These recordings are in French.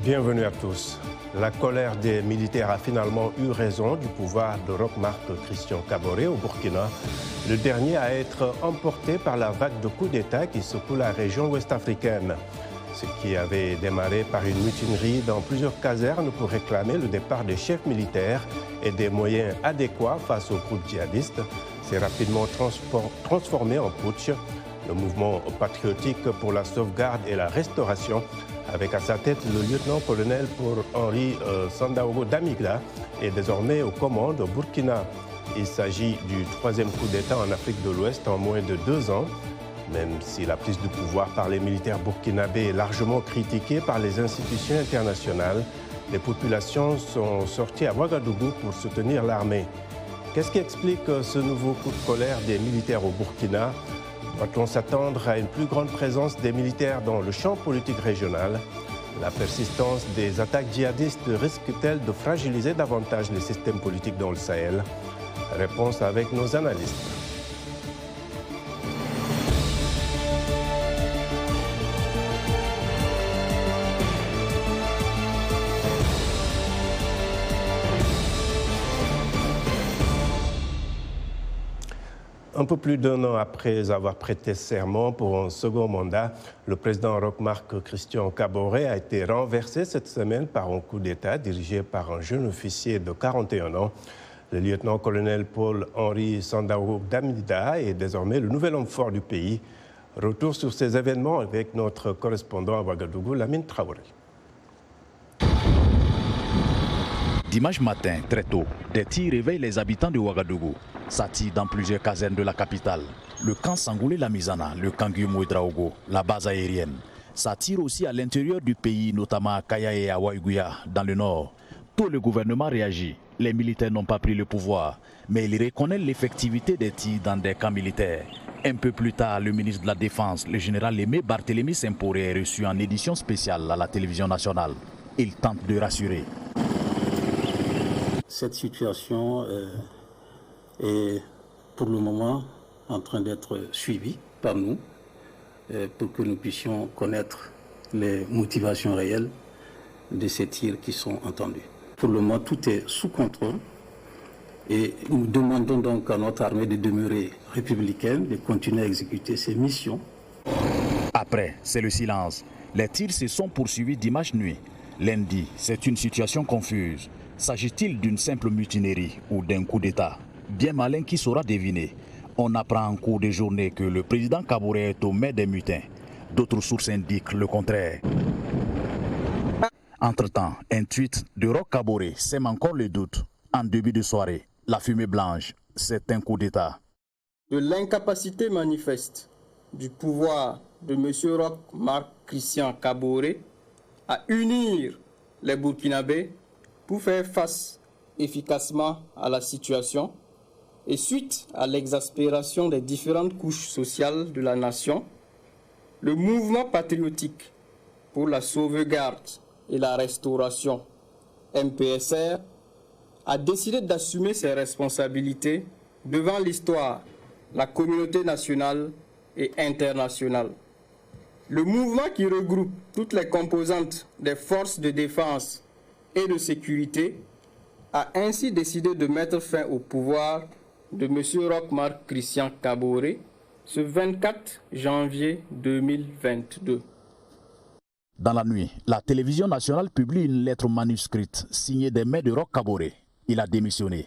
Bienvenue à tous. La colère des militaires a finalement eu raison du pouvoir de Roch Marc Christian Kaboré au Burkina, le dernier à être emporté par la vague de coups d'État qui secoue la région ouest-africaine. Ce qui avait démarré par une mutinerie dans plusieurs casernes pour réclamer le départ des chefs militaires et des moyens adéquats face aux groupes djihadistes s'est rapidement transformé en putsch. Le mouvement patriotique pour la sauvegarde et la restauration, avec à sa tête le lieutenant-colonel Paul Henri Sandaogo Damiba, est désormais aux commandes au Burkina. Il s'agit du troisième coup d'État en Afrique de l'Ouest en moins de 2 ans. Même si la prise du pouvoir par les militaires burkinabés est largement critiquée par les institutions internationales, les populations sont sorties à Ouagadougou pour soutenir l'armée. Qu'est-ce qui explique ce nouveau coup de colère des militaires au Burkina? Doit-on s'attendre à une plus grande présence des militaires dans le champ politique régional? La persistance des attaques djihadistes risque-t-elle de fragiliser davantage les systèmes politiques dans le Sahel? Réponse avec nos analystes. Un peu plus d'1 an après avoir prêté serment pour un second mandat, le président Roch Marc Christian Kaboré a été renversé cette semaine par un coup d'État dirigé par un jeune officier de 41 ans. Le lieutenant-colonel Paul Henri Sandaogo Damiba est désormais le nouvel homme fort du pays. Retour sur ces événements avec notre correspondant à Ouagadougou, Lamine Traoré. Dimanche matin, très tôt, des tirs réveillent les habitants de Ouagadougou. Ça tire dans plusieurs casernes de la capitale. Le camp Sangoulé-Lamizana, le camp Guillaume-Ouedraogo, la base aérienne. Ça tire aussi à l'intérieur du pays, notamment à Kaya et à Waïgouya, dans le nord. Tout le gouvernement réagit. Les militaires n'ont pas pris le pouvoir, mais ils reconnaissent l'effectivité des tirs dans des camps militaires. Un peu plus tard, le ministre de la Défense, le général Aimé Barthélémy Semporé, est reçu en édition spéciale à la télévision nationale. Il tente de rassurer. Cette situation est pour le moment en train d'être suivie par nous pour que nous puissions connaître les motivations réelles de ces tirs qui sont entendus. Pour le moment, tout est sous contrôle et nous demandons donc à notre armée de demeurer républicaine, de continuer à exécuter ses missions. Après, c'est le silence. Les tirs se sont poursuivis dimanche nuit. Lundi, c'est une situation confuse. S'agit-il d'une simple mutinerie ou d'un coup d'État? Bien malin qui saura deviner. On apprend en cours de journée que le président Kaboré est au mai des mutins. D'autres sources indiquent le contraire. Entre-temps, un tweet de Roch Kaboré sème encore le doute. En début de soirée, la fumée blanche, c'est un coup d'État. De l'incapacité manifeste du pouvoir de M. Roch Marc Christian Kaboré à unir les Burkinabés pour faire face efficacement à la situation et suite à l'exaspération des différentes couches sociales de la nation, le mouvement patriotique pour la sauvegarde et la restauration, MPSR, a décidé d'assumer ses responsabilités devant l'histoire, la communauté nationale et internationale. Le mouvement qui regroupe toutes les composantes des forces de défense et de sécurité a ainsi décidé de mettre fin au pouvoir de M. Roch Marc Christian Kaboré ce 24 janvier 2022. Dans la nuit, la télévision nationale publie une lettre manuscrite signée des mains de Roch Kaboré. Il a démissionné.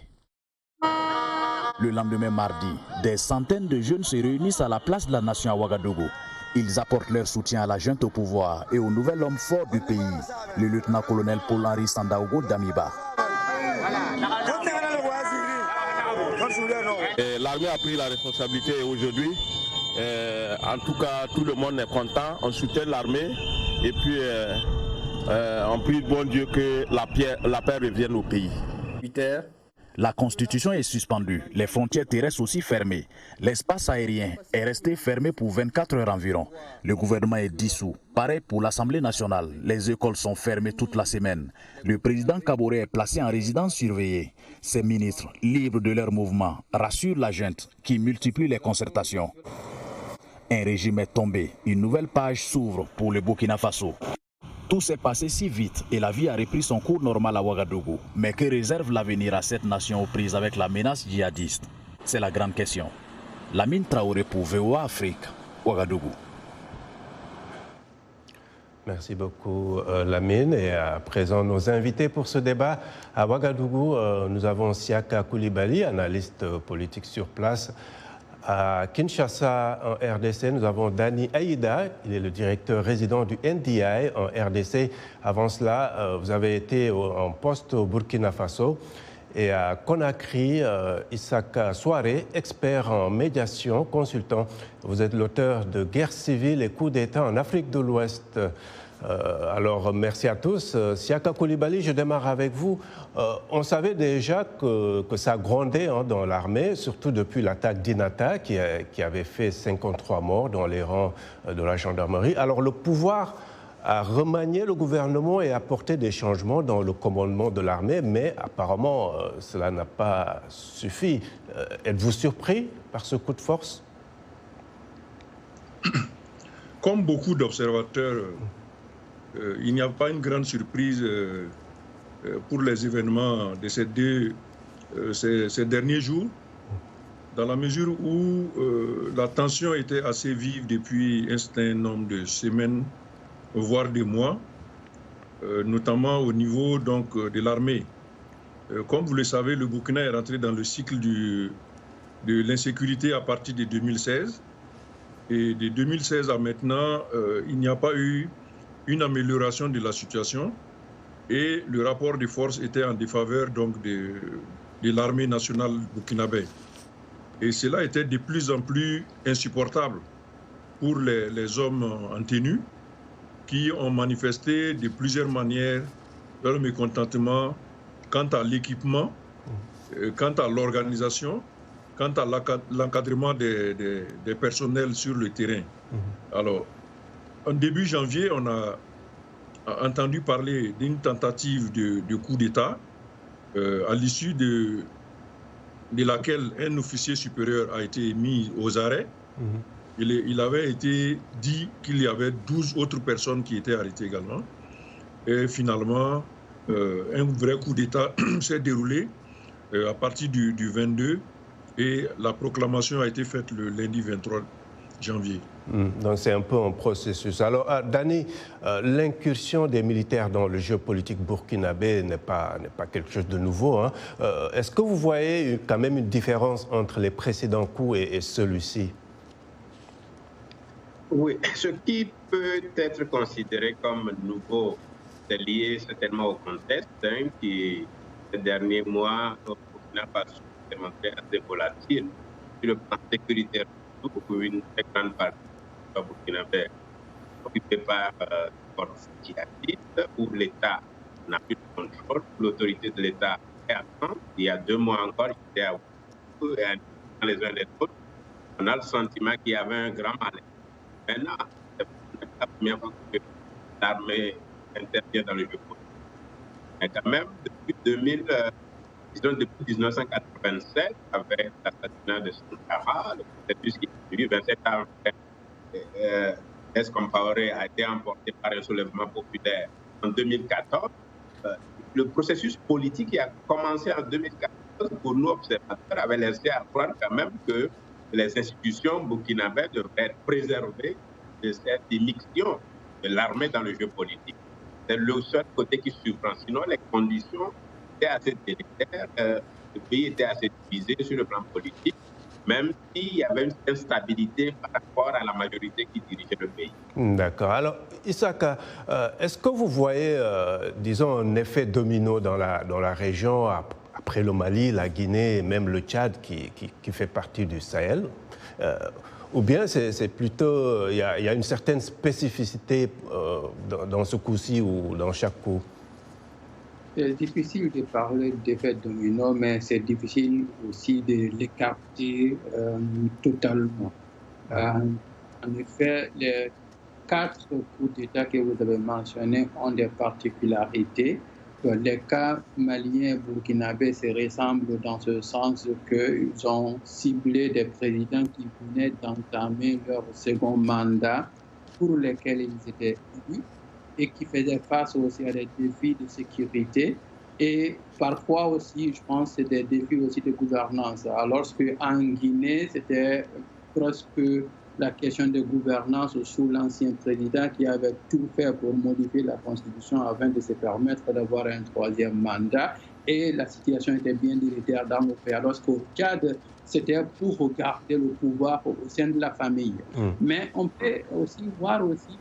Le lendemain mardi, des centaines de jeunes se réunissent à la place de la Nation à Ouagadougou. Ils apportent leur soutien à la junte au pouvoir et au nouvel homme fort du pays, le lieutenant-colonel Paul Henri Sandaogo Damiba. L'armée a pris la responsabilité aujourd'hui. En tout cas, tout le monde est content. On soutient l'armée et puis on prie de bon Dieu que la paix revienne au pays. La constitution est suspendue, les frontières terrestres aussi fermées. L'espace aérien est resté fermé pour 24 heures environ. Le gouvernement est dissous. Pareil pour l'Assemblée nationale. Les écoles sont fermées toute la semaine. Le président Kaboré est placé en résidence surveillée. Ses ministres, libres de leur mouvement, rassurent la junte qui multiplie les concertations. Un régime est tombé. Une nouvelle page s'ouvre pour le Burkina Faso. Tout s'est passé si vite et la vie a repris son cours normal à Ouagadougou. Mais que réserve l'avenir à cette nation aux prises avec la menace djihadiste? C'est la grande question. Lamine Traoré pour VOA Afrique, Ouagadougou. Merci beaucoup Lamine. Et à présent, nos invités pour ce débat à Ouagadougou, nous avons Siaka Koulibaly, analyste politique sur place. À Kinshasa, en RDC, nous avons Dani Aïda, il est le directeur résident du NDI en RDC. Avant cela, vous avez été en poste au Burkina Faso. Et à Conakry, Issaka Souaré, expert en médiation, consultant. Vous êtes l'auteur de Guerre civile et coup d'État en Afrique de l'Ouest. Alors, merci à tous. Siaka Koulibaly, je démarre avec vous. On savait déjà que ça grondait dans l'armée, surtout depuis l'attaque d'Inata qui avait fait 53 morts dans les rangs de la gendarmerie. Alors, le pouvoir a remanié le gouvernement et apporté des changements dans le commandement de l'armée, mais apparemment, cela n'a pas suffi. Êtes-vous surpris par ce coup de force? Comme beaucoup d'observateurs, il n'y a pas une grande surprise pour les événements de ces derniers jours, dans la mesure où la tension était assez vive depuis un certain nombre de semaines, voire des mois, notamment au niveau donc, de l'armée. Comme vous le savez, le Burkina est rentré dans le cycle de l'insécurité à partir de 2016. Et de 2016 à maintenant, il n'y a pas eu une amélioration de la situation et le rapport de force était en défaveur donc, de l'armée nationale burkinabé. Et cela était de plus en plus insupportable pour les hommes en tenue qui ont manifesté de plusieurs manières leur mécontentement quant à l'équipement, quant à l'organisation, quant à l'encadrement des personnels sur le terrain. Alors, en début janvier, on a entendu parler d'une tentative de coup d'État à l'issue de laquelle un officier supérieur a été mis aux arrêts. Il avait été dit qu'il y avait 12 autres personnes qui étaient arrêtées également. Et finalement, un vrai coup d'État s'est déroulé à partir du 22 et la proclamation a été faite le lundi 23 janvier. Donc c'est un peu un processus. Alors, Dani, l'incursion des militaires dans le jeu politique burkinabé n'est pas quelque chose de nouveau. Hein. Est-ce que vous voyez quand même une différence entre les précédents coups et celui-ci? Oui, ce qui peut être considéré comme nouveau, c'est lié certainement au contexte qui, ces derniers mois, n'a pas s'est montré assez volatile sur le plan sécuritaire, pour une très grande partie du burkinabé occupée par forces djihadistes, où l'État n'a plus de contrôle, l'autorité de l'État est absente. Il y a 2 mois encore, il était à Ouagadougou et dans les uns des autres. On a le sentiment qu'il y avait un grand malaise. Maintenant, c'est la première fois que l'armée intervient dans le jeu politique. Mais quand même, depuis 1987, avec l'assassinat de Sankara, le processus qui est suivi 27 ans après, S. Compaoré a été emporté par un soulèvement populaire en 2014. Le processus politique qui a commencé en 2014, pour nous observateurs, avait laissé apprendre quand même que les institutions burkinabées devraient être préservées de cette immixtion de l'armée dans le jeu politique. C'est le seul côté qui surprend. Sinon, les conditions étaient assez délétères. Le pays était assez divisé sur le plan politique, même s'il y avait une instabilité par rapport à la majorité qui dirigeait le pays. D'accord. Alors, Issaka, est-ce que vous voyez, disons, un effet domino dans la région après le Mali, la Guinée et même le Tchad qui fait partie du Sahel, ou bien c'est plutôt, il y a une certaine spécificité dans ce coup-ci ou dans chaque coup? C'est difficile de parler d'effet domino, mais c'est difficile aussi de l'écarter totalement. En effet, les 4 coups d'État que vous avez mentionnés ont des particularités. Les cas maliens et burkinabés se ressemblent dans ce sens qu'ils ont ciblé des présidents qui venaient d'entamer leur second mandat pour lesquels ils étaient élus. et qui faisaient face aussi à des défis de sécurité. Et parfois aussi, je pense, c'est des défis aussi de gouvernance. Alors qu'en Guinée, c'était presque la question de gouvernance sous l'ancien président qui avait tout fait pour modifier la constitution afin de se permettre d'avoir un troisième mandat. Et la situation était bien délétère dans le pays. Alors qu'au Tchad, c'était pour garder le pouvoir au sein de la famille. Mais on peut aussi voir aussi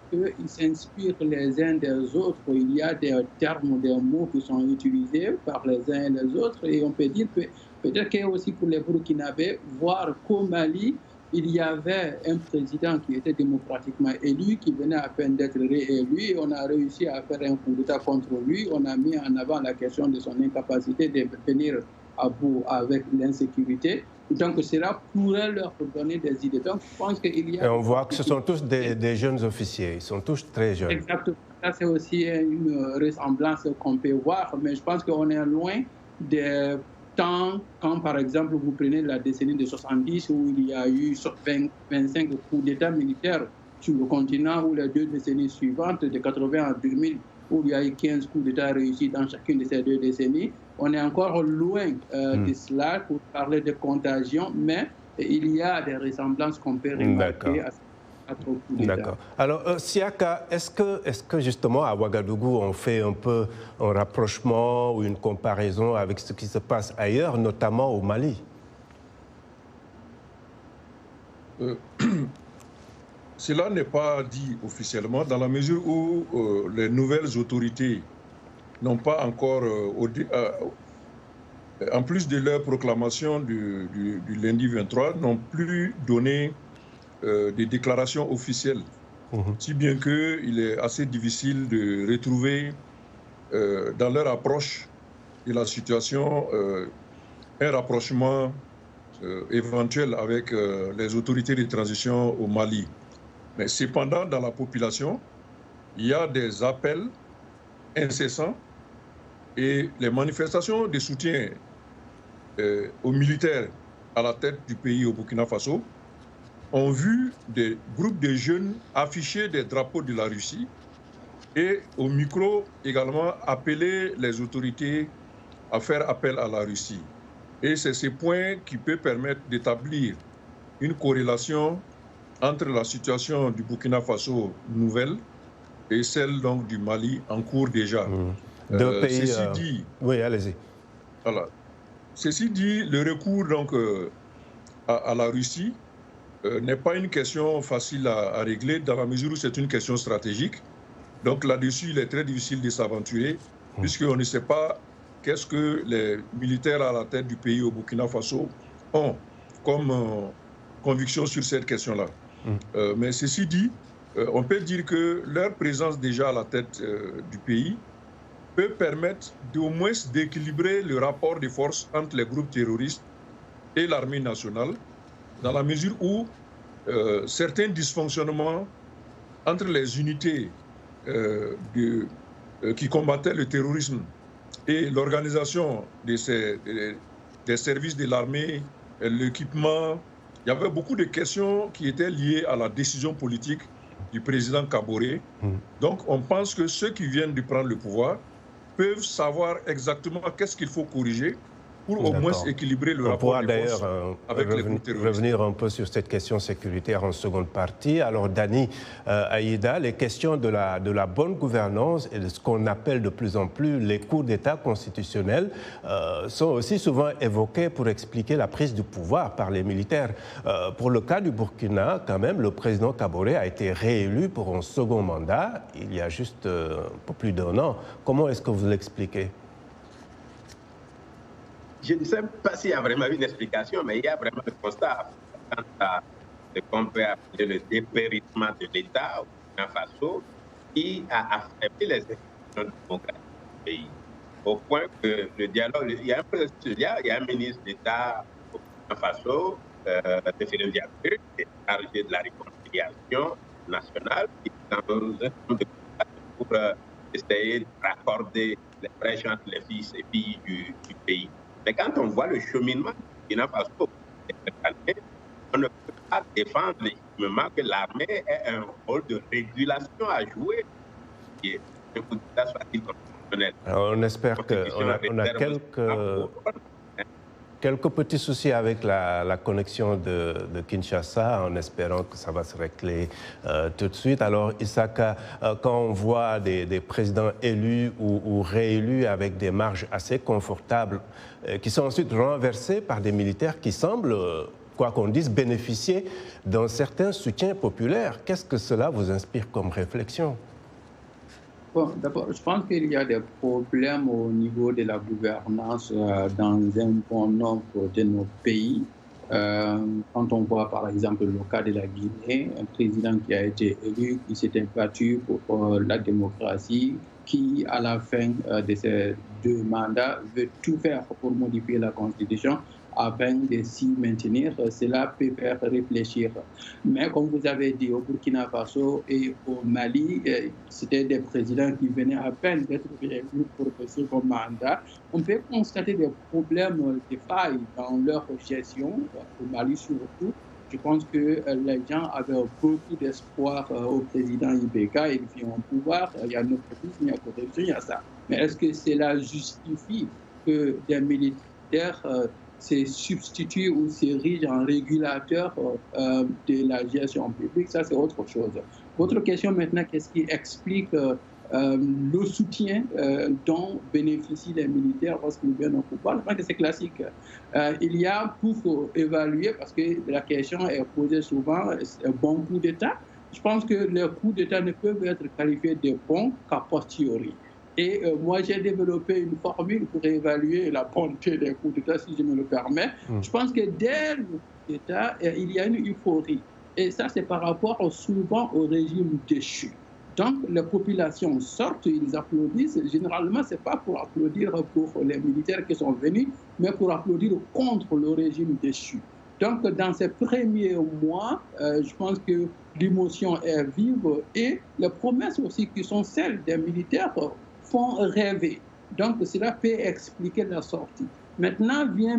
qu'ils s'inspirent les uns des autres. Il y a des termes, des mots qui sont utilisés par les uns et les autres. Et on peut dire que peut-être qu'il y a aussi pour les Burkinabés, voir qu'au Mali, il y avait un président qui était démocratiquement élu, qui venait à peine d'être réélu, et on a réussi à faire un coup d'État contre lui. On a mis en avant la question de son incapacité de venir à bout avec l'insécurité. Donc cela pourrait leur donner des idées. Donc je pense qu'il y a... Et on voit que ce sont tous des jeunes officiers, ils sont tous très jeunes. Exactement. Ça, c'est aussi une ressemblance qu'on peut voir, mais je pense qu'on est loin des temps, quand par exemple vous prenez la décennie de 70 où il y a eu 25 coups d'État militaires sur le continent, ou les 2 décennies suivantes, de 80 à 2000, où il y a eu 15 coups d'État réussis dans chacune de ces 2 décennies. On est encore loin de cela pour parler de contagion, mais il y a des ressemblances qu'on peut remarquer à D'accord. Alors, Siaka, est-ce que justement à Ouagadougou, on fait un peu un rapprochement ou une comparaison avec ce qui se passe ailleurs, notamment au Mali? Cela n'est pas dit officiellement, dans la mesure où les nouvelles autorités n'ont pas encore, en plus de leur proclamation du lundi 23, n'ont plus donné des déclarations officielles, si bien qu'il est assez difficile de retrouver dans leur approche de la situation un rapprochement éventuel avec les autorités de transition au Mali. Mais cependant, dans la population, il y a des appels incessants et les manifestations de soutien aux militaires à la tête du pays, au Burkina Faso, ont vu des groupes de jeunes afficher des drapeaux de la Russie et au micro également appeler les autorités à faire appel à la Russie. Et c'est ce point qui peut permettre d'établir une corrélation entre la situation du Burkina Faso nouvelle et celle donc du Mali en cours déjà. Deux pays. Ceci dit, oui, allez-y. Voilà. Ceci dit, le recours donc à la Russie n'est pas une question facile à régler dans la mesure où c'est une question stratégique. Donc là-dessus, il est très difficile de s'aventurer puisqu'on ne sait pas qu'est-ce que les militaires à la tête du pays au Burkina Faso ont comme conviction sur cette question-là. Mais ceci dit, on peut dire que leur présence déjà à la tête du pays peut permettre d'au moins d'équilibrer le rapport de force entre les groupes terroristes et l'armée nationale, dans la mesure où certains dysfonctionnements entre les unités qui combattaient le terrorisme et l'organisation des services de l'armée, l'équipement, il y avait beaucoup de questions qui étaient liées à la décision politique du président Kaboré. Donc on pense que ceux qui viennent de prendre le pouvoir peuvent savoir exactement qu'est-ce qu'il faut corriger pour au moins équilibrer le rapport de force avec les groupes terroristes. Revenir un peu sur cette question sécuritaire en seconde partie. Alors Dani Aïda, les questions de la bonne gouvernance et de ce qu'on appelle de plus en plus les coups d'État constitutionnels sont aussi souvent évoqués pour expliquer la prise du pouvoir par les militaires. Pour le cas du Burkina, quand même, le président Kaboré a été réélu pour un second mandat il y a juste un peu plus d'1 an. Comment est-ce que vous l'expliquez ? Je ne sais pas s'il y a vraiment une explication, mais il y a vraiment le constat quant à ce qu'on peut appeler le dépérissement de l'État au Burkina Faso qui a affaibli les institutions démocratiques du pays. Au point que le dialogue, il y a un ministre d'État au Burkina Faso, Théphile Diakité, qui est chargé de la réconciliation nationale, qui est dans un certain de pour essayer de raccorder les brèches entre les fils et filles du pays. Mais quand on voit le cheminement du Burkina Faso, on ne peut pas défendre légitimement que l'armée ait un rôle de régulation à jouer qualifier un coup d'État soit-il constitutionnel. Alors on espère qu'on a quelques petits soucis avec la connexion de Kinshasa, en espérant que ça va se régler tout de suite. Alors Isaka, quand on voit des présidents élus ou réélus avec des marges assez confortables, qui sont ensuite renversés par des militaires qui semblent, quoi qu'on dise, bénéficier d'un certain soutien populaire, qu'est-ce que cela vous inspire comme réflexion? Bon, d'abord, je pense qu'il y a des problèmes au niveau de la gouvernance dans un bon nombre de nos pays. Quand on voit par exemple le cas de la Guinée, un président qui a été élu, qui s'était battu pour la démocratie, qui à la fin de ses 2 mandats veut tout faire pour modifier la Constitution afin de s'y maintenir, cela peut faire réfléchir. Mais comme vous avez dit, au Burkina Faso et au Mali, c'était des présidents qui venaient à peine d'être élus pour le second mandat. On peut constater des problèmes, des failles dans leur gestion, au Mali surtout. Je pense que les gens avaient beaucoup d'espoir au président Ibeka, il vient au pouvoir, il y a népotisme, il y a corruption, il y a ça. Mais est-ce que cela justifie que des militaires se substituent ou s'érigent en régulateurs de la gestion publique? Ça, c'est autre chose. Autre question maintenant, qu'est-ce qui explique le soutien dont bénéficient les militaires lorsqu'ils viennent au pouvoir? Je pense que c'est classique. Il y a pour évaluer, parce que la question est posée souvent, un bon coup d'État. Je pense que les coups d'État ne peuvent être qualifiés de bons qu'à posteriori. Et moi, j'ai développé une formule pour évaluer la bonté des coups d'État, si je me le permets. Je pense que dès le coup d'État, il y a une euphorie. Et ça, c'est par rapport souvent au régime déchu. Donc, les populations sortent, ils applaudissent. Généralement, ce n'est pas pour applaudir pour les militaires qui sont venus, mais pour applaudir contre le régime déchu. Donc, dans ces premiers mois, je pense que l'émotion est vive et les promesses aussi qui sont celles des militaires font rêver. Donc, cela peut expliquer la sortie. Maintenant vient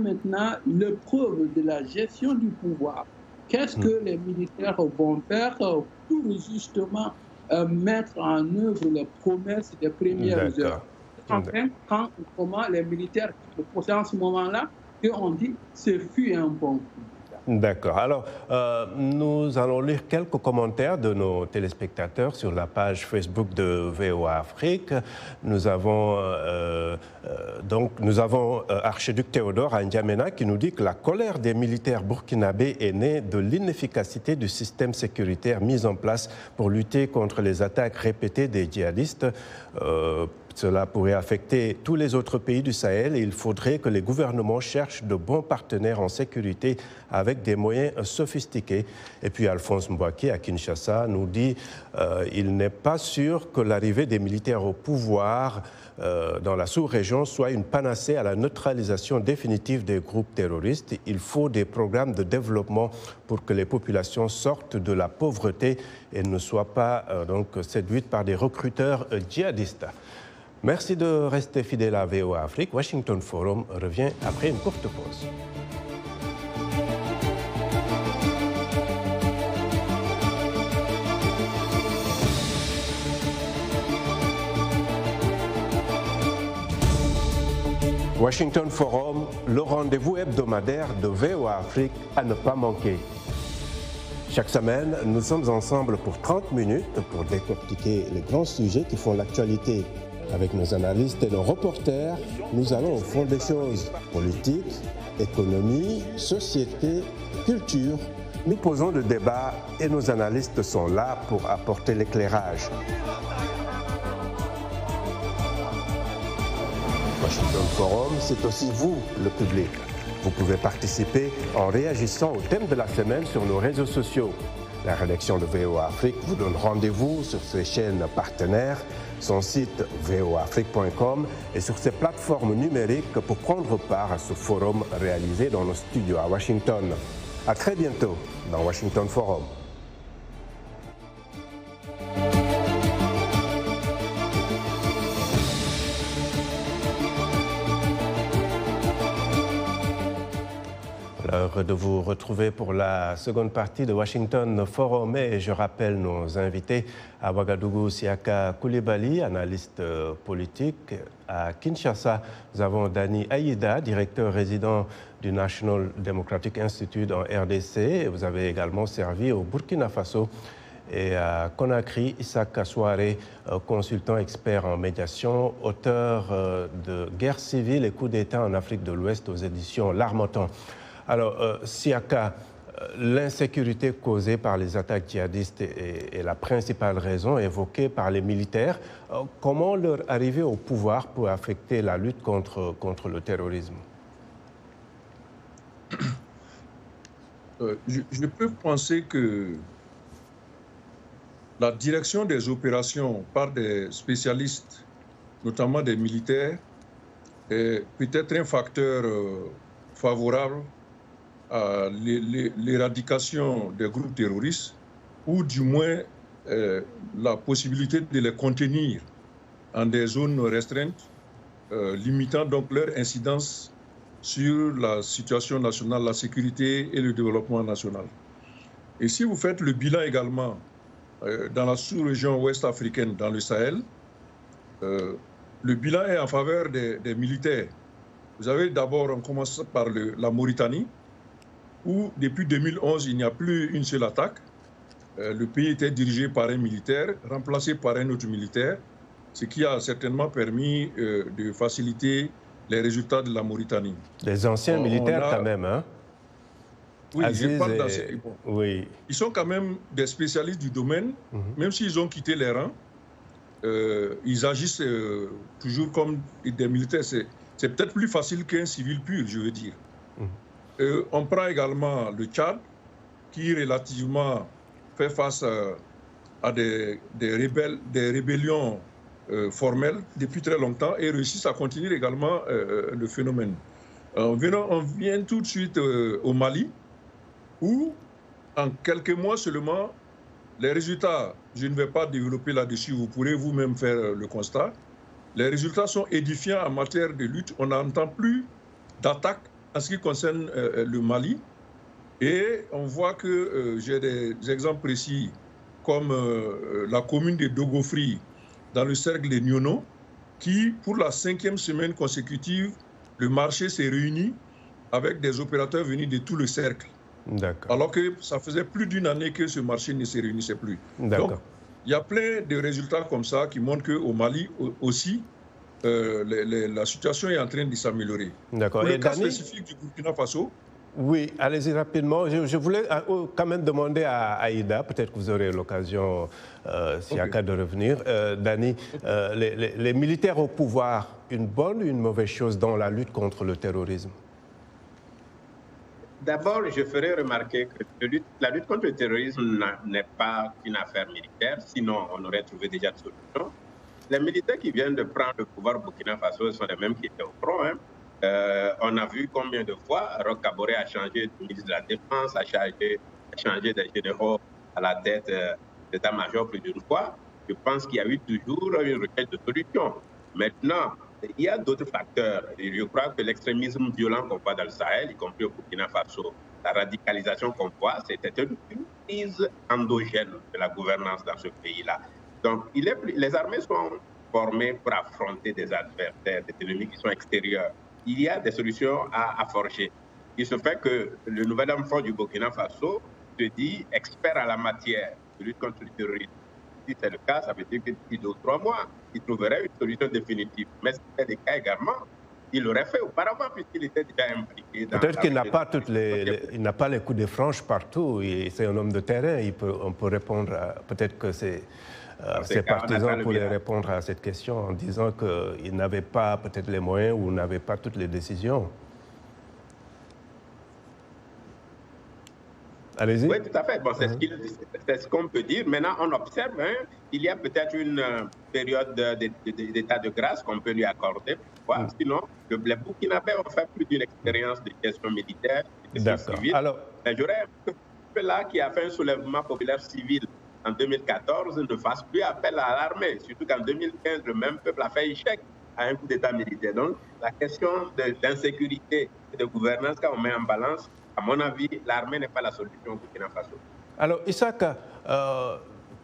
l'épreuve de la gestion du pouvoir. Qu'est-ce que les militaires vont faire pour justement mettre en œuvre les promesses des premières heures? Quand ou comment les militaires quittent en ce moment-là, on dit ce fut un bon coup. D'accord. Alors, nous allons lire quelques commentaires de nos téléspectateurs sur la page Facebook de VOA Afrique. Nous avons Archiduc Théodore à N'Djamena qui nous dit que la colère des militaires burkinabés est née de l'inefficacité du système sécuritaire mis en place pour lutter contre les attaques répétées des djihadistes. Cela pourrait affecter tous les autres pays du Sahel et il faudrait que les gouvernements cherchent de bons partenaires en sécurité avec des moyens sophistiqués. Et puis Alphonse Mbouaki à Kinshasa nous dit il n'est pas sûr que l'arrivée des militaires au pouvoir dans la sous-région soit une panacée à la neutralisation définitive des groupes terroristes. Il faut des programmes de développement pour que les populations sortent de la pauvreté et ne soient pas donc séduites par des recruteurs djihadistes. Merci de rester fidèle à VOA Afrique. Washington Forum revient après une courte pause. Washington Forum, le rendez-vous hebdomadaire de VOA Afrique à ne pas manquer. Chaque semaine, nous sommes ensemble pour 30 minutes pour décortiquer les grands sujets qui font l'actualité. Avec nos analystes et nos reporters, nous allons au fond des choses. Politique, économie, société, culture. Nous posons le débat et nos analystes sont là pour apporter l'éclairage. Washington Forum, c'est aussi vous, le public. Vous pouvez participer en réagissant au thème de la semaine sur nos réseaux sociaux. La rédaction de VOA Afrique vous donne rendez-vous sur ses chaînes partenaires, son site voafrique.com et sur ses plateformes numériques pour prendre part à ce forum réalisé dans nos studios à Washington. À très bientôt dans Washington Forum. heureux de vous retrouver pour la seconde partie de Washington Forum. Et je rappelle nos invités à Ouagadougou, Siaka Coulibaly, analyste politique. À Kinshasa, nous avons Dani Aïda, directeur résident du National Democratic Institute en RDC. Et vous avez également servi au Burkina Faso. Et à Conakry, Issa Kassoare, consultant expert en médiation, auteur de Guerre civile et coup d'État en Afrique de l'Ouest aux éditions L'Harmattan. Alors, Siaka, l'insécurité causée par les attaques djihadistes est la principale raison évoquée par les militaires. Comment leur arriver au pouvoir peut affecter la lutte contre le terrorisme? Je peux penser que la direction des opérations par des spécialistes, notamment des militaires, est peut-être un facteur favorable à l'éradication des groupes terroristes, ou du moins la possibilité de les contenir en des zones restreintes, limitant donc leur incidence sur la situation nationale, la sécurité et le développement national. Et si vous faites le bilan également dans la sous-région ouest africaine, dans le Sahel, le bilan est en faveur des militaires. Vous avez d'abord, on commence par la Mauritanie, où depuis 2011, il n'y a plus une seule attaque. Le pays était dirigé par un militaire, remplacé par un autre militaire, ce qui a certainement permis de faciliter les résultats de la Mauritanie. Des anciens militaires quand même, hein? Oui, je parle d'anciens. Oui. Ils sont quand même des spécialistes du domaine, même s'ils ont quitté les rangs. Ils agissent toujours comme des militaires. C'est peut-être plus facile qu'un civil pur, je veux dire. On prend également le Tchad, qui relativement fait face à des rébellions formelles depuis très longtemps et réussissent à continuer également le phénomène. On vient tout de suite au Mali, où en quelques mois seulement, les résultats, je ne vais pas développer là-dessus, vous pourrez vous-même faire le constat, les résultats sont édifiants en matière de lutte. On n'entend plus d'attaques en ce qui concerne le Mali. Et on voit que j'ai des exemples précis comme la commune de Dogofri dans le cercle de Nyono, qui, pour la 5e semaine consécutive, le marché s'est réuni avec des opérateurs venus de tout le cercle. Alors que ça faisait plus d'une année que ce marché ne se réunissait plus. Donc, il y a plein de résultats comme ça qui montrent qu'au Mali aussi, la situation est en train de s'améliorer. D'accord. Pour le cas spécifique du Burkina Faso. Oui, allez-y rapidement. Je voulais quand même demander à Aïda, peut-être que vous aurez l'occasion, s'il y a cas de revenir. Dani, les militaires au pouvoir, une bonne ou une mauvaise chose dans la lutte contre le terrorisme? D'abord, je ferai remarquer que la lutte contre le terrorisme n'est pas une affaire militaire, sinon on aurait trouvé déjà de solutions. Les militaires qui viennent de prendre le pouvoir au Burkina Faso sont les mêmes qui étaient au front. On a vu combien de fois Roch Kaboré a changé de ministre de la Défense, a changé des généraux à la tête d'état-major plus d'une fois. Je pense qu'il y a eu toujours une requête de solutions. Maintenant, il y a d'autres facteurs. Et je crois que l'extrémisme violent qu'on voit dans le Sahel, y compris au Burkina Faso, la radicalisation qu'on voit, c'était une crise endogène de la gouvernance dans ce pays-là. Donc, les armées sont formées pour affronter des adversaires, des ennemis qui sont extérieurs. Il y a des solutions à forger. Il se fait que le nouvel homme fort du Burkina Faso se dit expert à la matière de lutte contre le terrorisme. Si c'est le cas, ça veut dire que d'ici 2 ou 3 mois, il trouverait une solution définitive. Mais si c'est le cas également, il l'aurait fait auparavant puisqu'il était déjà impliqué dans... Peut-être qu'il n'a pas il n'a pas les coups de franche partout. C'est un homme de terrain. On peut répondre peut-être que ses partisans pourraient répondre à cette question en disant qu'il n'avait pas peut-être les moyens ou n'avait pas toutes les décisions. Allez-y. Oui, tout à fait. Bon, c'est ce qu'on peut dire. Maintenant, on observe qu'il y a peut-être une période d'état de grâce qu'on peut lui accorder. Sinon, les Burkinabés ont fait plus d'une expérience de gestion militaire et de civile. Mais j'aurais un peuple là qui a fait un soulèvement populaire civil en 2014 ne fasse plus appel à l'armée. Surtout qu'en 2015, le même peuple a fait échec à un coup d'État militaire. Donc, la question d'insécurité et de gouvernance, quand on met en balance, à mon avis, l'armée n'est pas la solution au Burkina Faso. Alors, Issaka,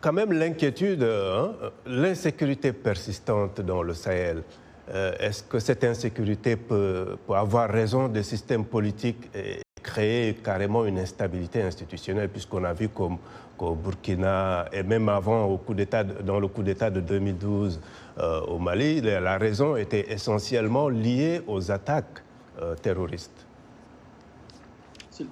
quand même l'inquiétude, l'insécurité persistante dans le Sahel, est-ce que cette insécurité peut avoir raison des systèmes politiques et créer carrément une instabilité institutionnelle, puisqu'on a vu qu'au Burkina, et même avant, dans le coup d'État de 2012 au Mali, la raison était essentiellement liée aux attaques terroristes?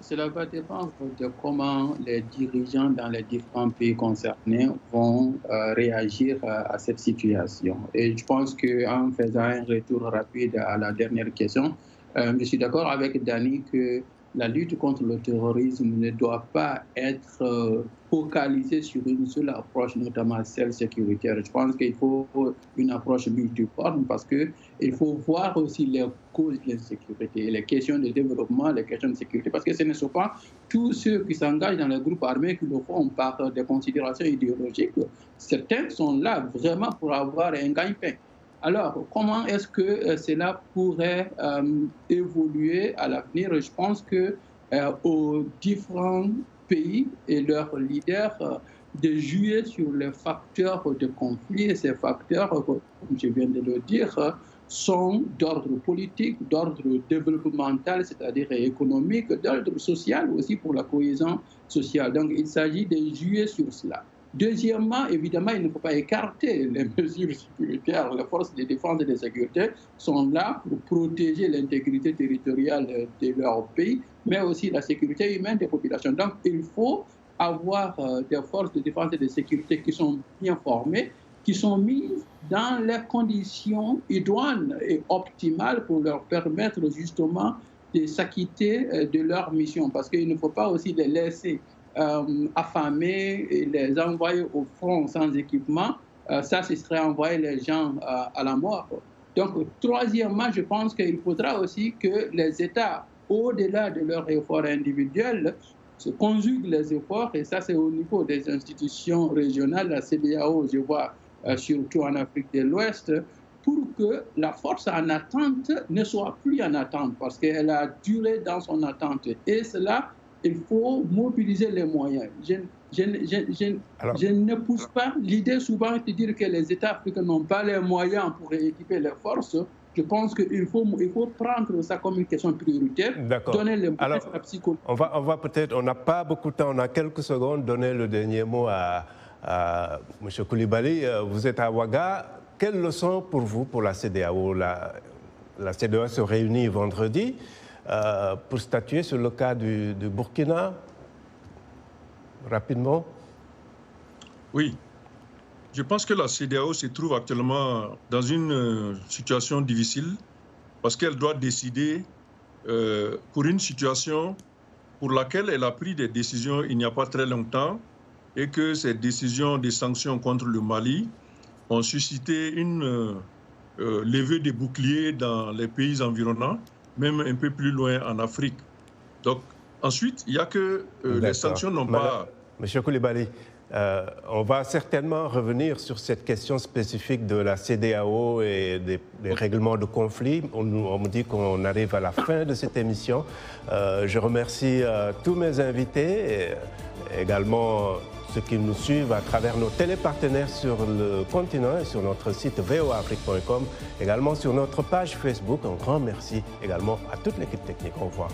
Cela va dépendre de comment les dirigeants dans les différents pays concernés vont réagir à cette situation. Et je pense qu'en faisant un retour rapide à la dernière question, je suis d'accord avec Dani que la lutte contre le terrorisme ne doit pas être focalisée sur une seule approche, notamment celle sécuritaire. Je pense qu'il faut une approche multiforme parce qu'il faut voir aussi les causes de l'insécurité, les questions de développement, les questions de sécurité, parce que ce ne sont pas tous ceux qui s'engagent dans les groupes armés qui le font par des considérations idéologiques. Certains sont là vraiment pour avoir un gagne-pain. Alors, comment est-ce que cela pourrait évoluer à l'avenir? Je pense qu'aux différents pays et leurs leaders de jouer sur les facteurs de conflit. Et ces facteurs, comme je viens de le dire, sont d'ordre politique, d'ordre développemental, c'est-à-dire économique, d'ordre social aussi pour la cohésion sociale. Donc, il s'agit de jouer sur cela. Deuxièmement, évidemment, il ne faut pas écarter les mesures sécuritaires. Les forces de défense et de sécurité sont là pour protéger l'intégrité territoriale de leur pays, mais aussi la sécurité humaine des populations. Donc, il faut avoir des forces de défense et de sécurité qui sont bien formées, qui sont mises dans les conditions idoines et optimales pour leur permettre justement de s'acquitter de leur mission. Parce qu'il ne faut pas aussi les laisser affamés et les envoyer au front sans équipement. Ça, ce serait envoyer les gens à la mort. Donc, troisièmement, je pense qu'il faudra aussi que les États, au-delà de leurs efforts individuels, se conjuguent les efforts, et ça, c'est au niveau des institutions régionales, la CEDEAO, je vois surtout en Afrique de l'Ouest, pour que la force en attente ne soit plus en attente, parce qu'elle a duré dans son attente. Et cela, il faut mobiliser les moyens. Je ne pousse pas l'idée souvent de dire que les États africains n'ont pas les moyens pour équiper les forces. Je pense qu'il faut prendre ça comme une question prioritaire. Donner les moyens à la psychologie. On va peut-être, on n'a pas beaucoup de temps, on a quelques secondes, donner le dernier mot à M. Coulibaly. Vous êtes à Ouaga. Quelle leçon pour vous, pour la CEDEAO? La CEDEAO se réunit vendredi pour statuer sur le cas du Burkina. Rapidement. Oui. Je pense que la CEDEAO se trouve actuellement dans une situation difficile parce qu'elle doit décider pour une situation pour laquelle elle a pris des décisions il n'y a pas très longtemps et que ces décisions de sanctions contre le Mali ont suscité une levée des boucliers dans les pays environnants, même un peu plus loin en Afrique. Donc, ensuite, il n'y a que les sanctions n'ont pas... Monsieur Coulibaly, on va certainement revenir sur cette question spécifique de la CEDEAO et des règlements de conflit. On me dit qu'on arrive à la fin de cette émission. Je remercie tous mes invités et également ceux qui nous suivent à travers nos télépartenaires sur le continent et sur notre site voaafrique.com, également sur notre page Facebook. Un grand merci également à toute l'équipe technique. Au revoir.